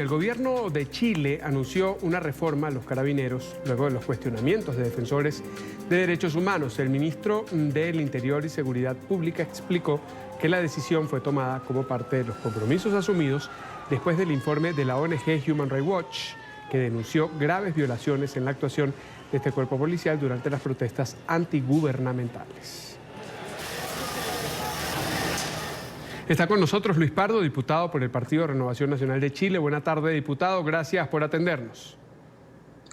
El gobierno de Chile anunció una reforma a los carabineros luego de los cuestionamientos de defensores de derechos humanos. El ministro del Interior y Seguridad Pública explicó que la decisión fue tomada como parte de los compromisos asumidos después del informe de la ONG Human Rights Watch, que denunció graves violaciones en la actuación de este cuerpo policial durante las protestas antigubernamentales. Está con nosotros Luis Pardo, diputado por el Partido Renovación Nacional de Chile. Buenas tardes, diputado. Gracias por atendernos.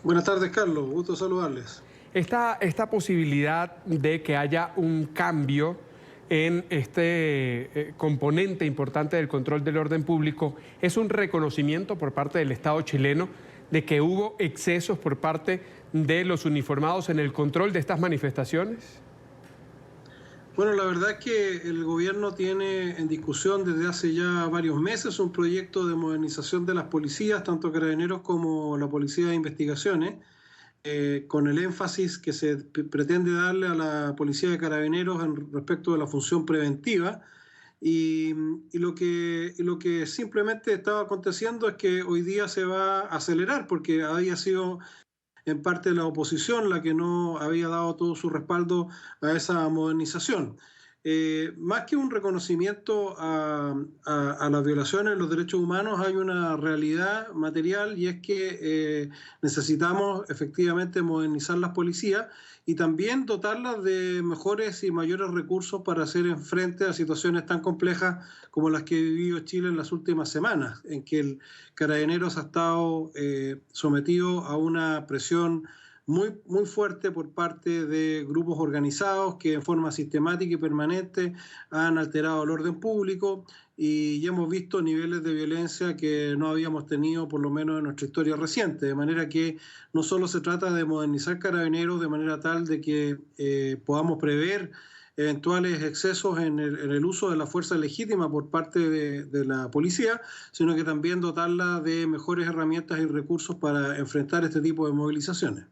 Buenas tardes, Carlos. Gusto saludarles. Esta posibilidad de que haya un cambio en este componente importante del control del orden público es un reconocimiento por parte del Estado chileno de que hubo excesos por parte de los uniformados en el control de estas manifestaciones. Bueno, la verdad es que el gobierno tiene en discusión desde hace ya varios meses un proyecto de modernización de las policías, tanto carabineros como la Policía de Investigaciones, con el énfasis que se pretende darle a la Policía de Carabineros respecto de la función preventiva. Y lo que simplemente estaba aconteciendo es que hoy día se va a acelerar, porque había sido en parte la oposición la que no había dado todo su respaldo a esa modernización. Más que un reconocimiento a las violaciones de los derechos humanos, hay una realidad material, y es que necesitamos efectivamente modernizar las policías y también dotarlas de mejores y mayores recursos para hacer frente a situaciones tan complejas como las que ha vivido Chile en las últimas semanas, en que el Carabineros ha estado sometido a una presión muy fuerte por parte de grupos organizados que en forma sistemática y permanente han alterado el orden público, y ya hemos visto niveles de violencia que no habíamos tenido por lo menos en nuestra historia reciente, de manera que no solo se trata de modernizar Carabineros de manera tal de que podamos prever eventuales excesos en el uso de la fuerza legítima por parte de la policía, sino que también dotarla de mejores herramientas y recursos para enfrentar este tipo de movilizaciones.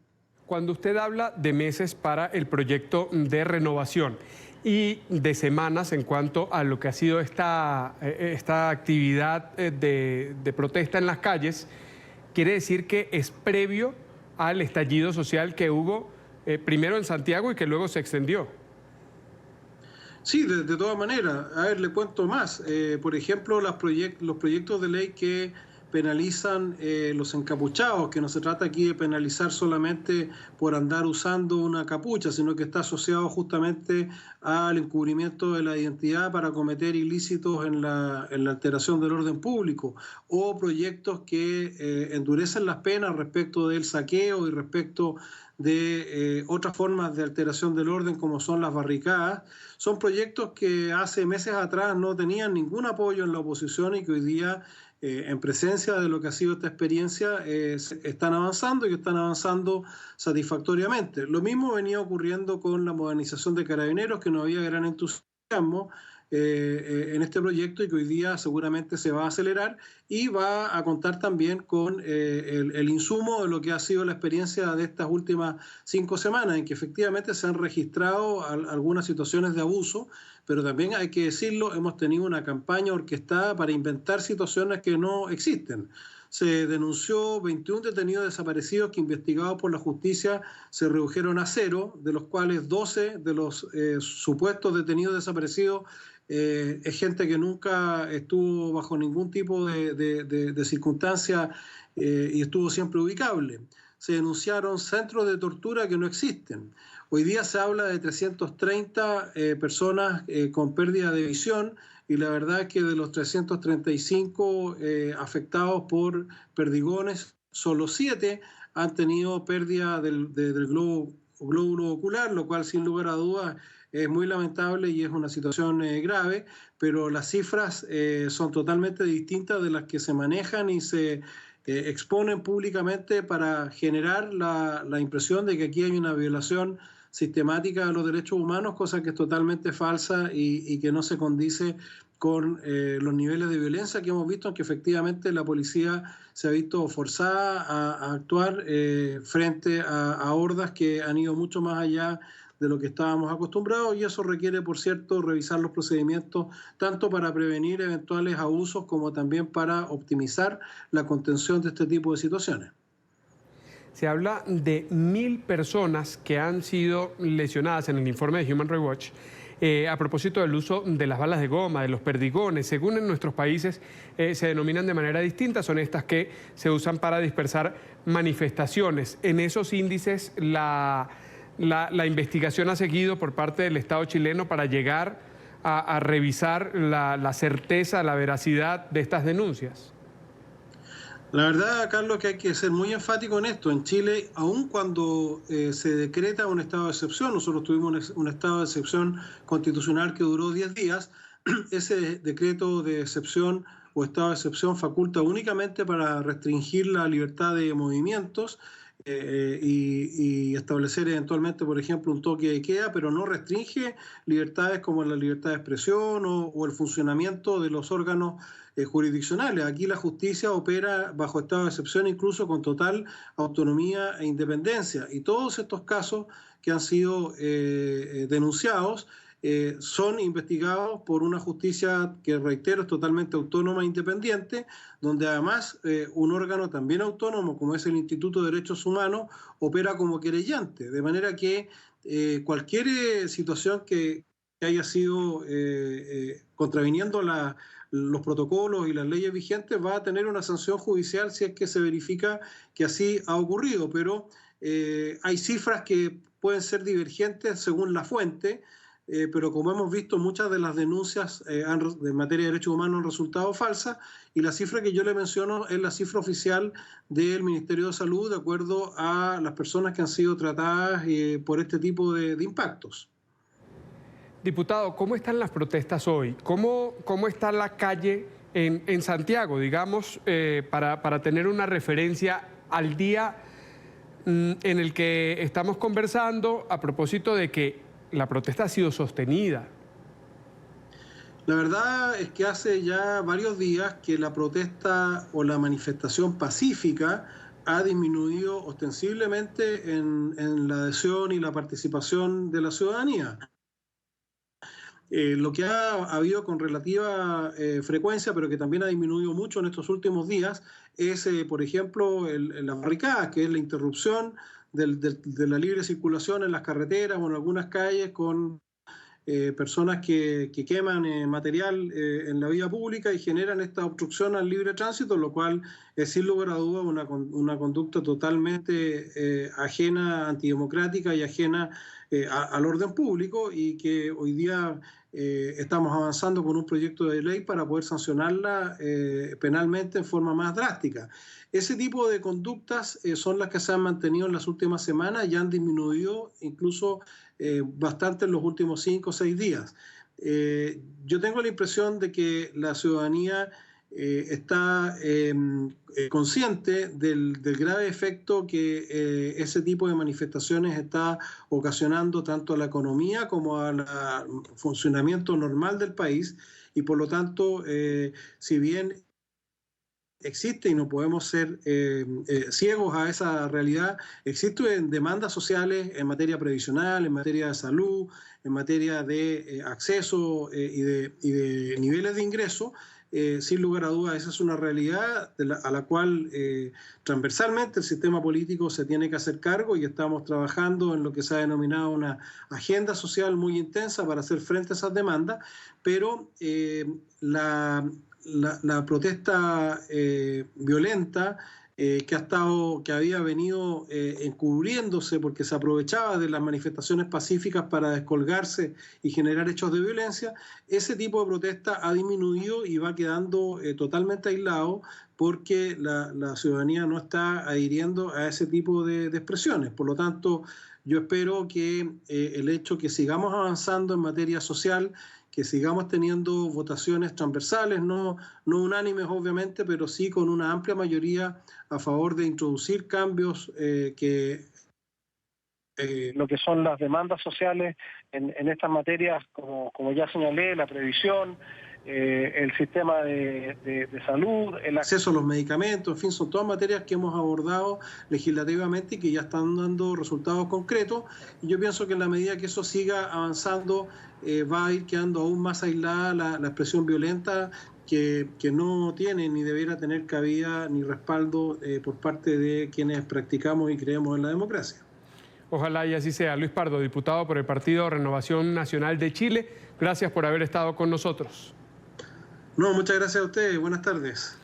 Cuando usted habla de meses para el proyecto de renovación y de semanas en cuanto a lo que ha sido esta actividad de protesta en las calles, quiere decir que es previo al estallido social que hubo primero en Santiago y que luego se extendió. Sí, de todas maneras. A ver, le cuento más. Por ejemplo, los proyectos de ley que penalizan los encapuchados, que no se trata aquí de penalizar solamente por andar usando una capucha, sino que está asociado justamente al encubrimiento de la identidad para cometer ilícitos en la alteración del orden público, o proyectos que endurecen las penas respecto del saqueo y respecto de otras formas de alteración del orden como son las barricadas. Son proyectos que hace meses atrás no tenían ningún apoyo en la oposición y que hoy día, en presencia de lo que ha sido esta experiencia, están avanzando, y que están avanzando satisfactoriamente. Lo mismo venía ocurriendo con la modernización de Carabineros, que no había gran entusiasmo en este proyecto, y que hoy día seguramente se va a acelerar y va a contar también con el insumo de lo que ha sido la experiencia de estas últimas 5 semanas, en que efectivamente se han registrado algunas situaciones de abuso, pero también hay que decirlo, hemos tenido una campaña orquestada para inventar situaciones que no existen. Se denunció 21 detenidos desaparecidos que, investigados por la justicia, se redujeron a 0, de los cuales 12 de los supuestos detenidos desaparecidos es gente que nunca estuvo bajo ningún tipo de circunstancia y estuvo siempre ubicable. Se denunciaron centros de tortura que no existen. Hoy día se habla de 330 personas con pérdida de visión, y la verdad es que de los 335 afectados por perdigones, solo 7 han tenido pérdida del glóbulo ocular, lo cual sin lugar a dudas es muy lamentable y es una situación grave, pero las cifras son totalmente distintas de las que se manejan y se exponen públicamente para generar la impresión de que aquí hay una violación sistemática de los derechos humanos, cosa que es totalmente falsa y que no se condice con los niveles de violencia que hemos visto, en que efectivamente la policía se ha visto forzada a actuar frente a hordas que han ido mucho más allá de lo que estábamos acostumbrados, y eso requiere, por cierto, revisar los procedimientos tanto para prevenir eventuales abusos como también para optimizar la contención de este tipo de situaciones. Se habla de 1.000 personas que han sido lesionadas en el informe de Human Rights Watch a propósito del uso de las balas de goma, de los perdigones. Según en nuestros países se denominan de manera distinta, son estas que se usan para dispersar manifestaciones. En esos índices la investigación ha seguido por parte del Estado chileno para llegar a revisar la certeza, la veracidad de estas denuncias. La verdad, Carlos, que hay que ser muy enfático en esto. En Chile, aun cuando se decreta un estado de excepción, nosotros tuvimos un estado de excepción constitucional que duró 10 días, ese decreto de excepción o estado de excepción faculta únicamente para restringir la libertad de movimientos y establecer eventualmente, por ejemplo, un toque de queda, pero no restringe libertades como la libertad de expresión o el funcionamiento de los órganos jurisdiccionales. Aquí la justicia opera bajo estado de excepción, incluso con total autonomía e independencia. Y todos estos casos que han sido denunciados son investigados por una justicia que, reitero, es totalmente autónoma e independiente, donde además un órgano también autónomo, como es el Instituto de Derechos Humanos, opera como querellante. De manera que cualquier situación que haya sido contraviniendo los protocolos y las leyes vigentes va a tener una sanción judicial si es que se verifica que así ha ocurrido, pero hay cifras que pueden ser divergentes según la fuente, pero como hemos visto, muchas de las denuncias en materia de derechos humanos han resultado falsas, y la cifra que yo le menciono es la cifra oficial del Ministerio de Salud, de acuerdo a las personas que han sido tratadas por este tipo de impactos. Diputado, ¿cómo están las protestas hoy? ¿Cómo está la calle en Santiago, digamos, para tener una referencia al día en el que estamos conversando a propósito de que la protesta ha sido sostenida? La verdad es que hace ya varios días que la protesta o la manifestación pacífica ha disminuido ostensiblemente en la adhesión y la participación de la ciudadanía. Lo que ha habido con relativa frecuencia, pero que también ha disminuido mucho en estos últimos días, es, por ejemplo, las barricadas, que es la interrupción de la libre circulación en las carreteras o en algunas calles con personas que queman material en la vía pública y generan esta obstrucción al libre tránsito, lo cual es sin lugar a dudas una conducta totalmente ajena, antidemocrática y ajena al orden público, y que hoy día estamos avanzando con un proyecto de ley para poder sancionarla penalmente en forma más drástica. Ese tipo de conductas son las que se han mantenido en las últimas semanas y han disminuido incluso bastante en los últimos 5 o 6 días. Yo tengo la impresión de que la ciudadanía está consciente del grave efecto que ese tipo de manifestaciones está ocasionando tanto a la economía como al funcionamiento normal del país, y por lo tanto, si bien existe y no podemos ser ciegos a esa realidad, existen demandas sociales en materia previsional, en materia de salud, en materia de acceso y de niveles de ingreso. Sin lugar a dudas, esa es una realidad a la cual transversalmente el sistema político se tiene que hacer cargo, y estamos trabajando en lo que se ha denominado una agenda social muy intensa para hacer frente a esas demandas, pero la protesta violenta que había venido encubriéndose porque se aprovechaba de las manifestaciones pacíficas para descolgarse y generar hechos de violencia, ese tipo de protesta ha disminuido y va quedando totalmente aislado, porque la ciudadanía no está adhiriendo a ese tipo de expresiones. Por lo tanto, yo espero que el hecho que sigamos avanzando en materia social, que sigamos teniendo votaciones transversales, no unánimes obviamente, pero sí con una amplia mayoría a favor de introducir cambios lo que son las demandas sociales en estas materias, como ya señalé, la previsión, el sistema de salud, el acceso a los medicamentos, en fin, son todas materias que hemos abordado legislativamente y que ya están dando resultados concretos. Y yo pienso que en la medida que eso siga avanzando, va a ir quedando aún más aislada la expresión violenta que no tiene ni debiera tener cabida ni respaldo por parte de quienes practicamos y creemos en la democracia. Ojalá y así sea. Luis Pardo, diputado por el Partido Renovación Nacional de Chile, gracias por haber estado con nosotros. No, muchas gracias a ustedes. Buenas tardes.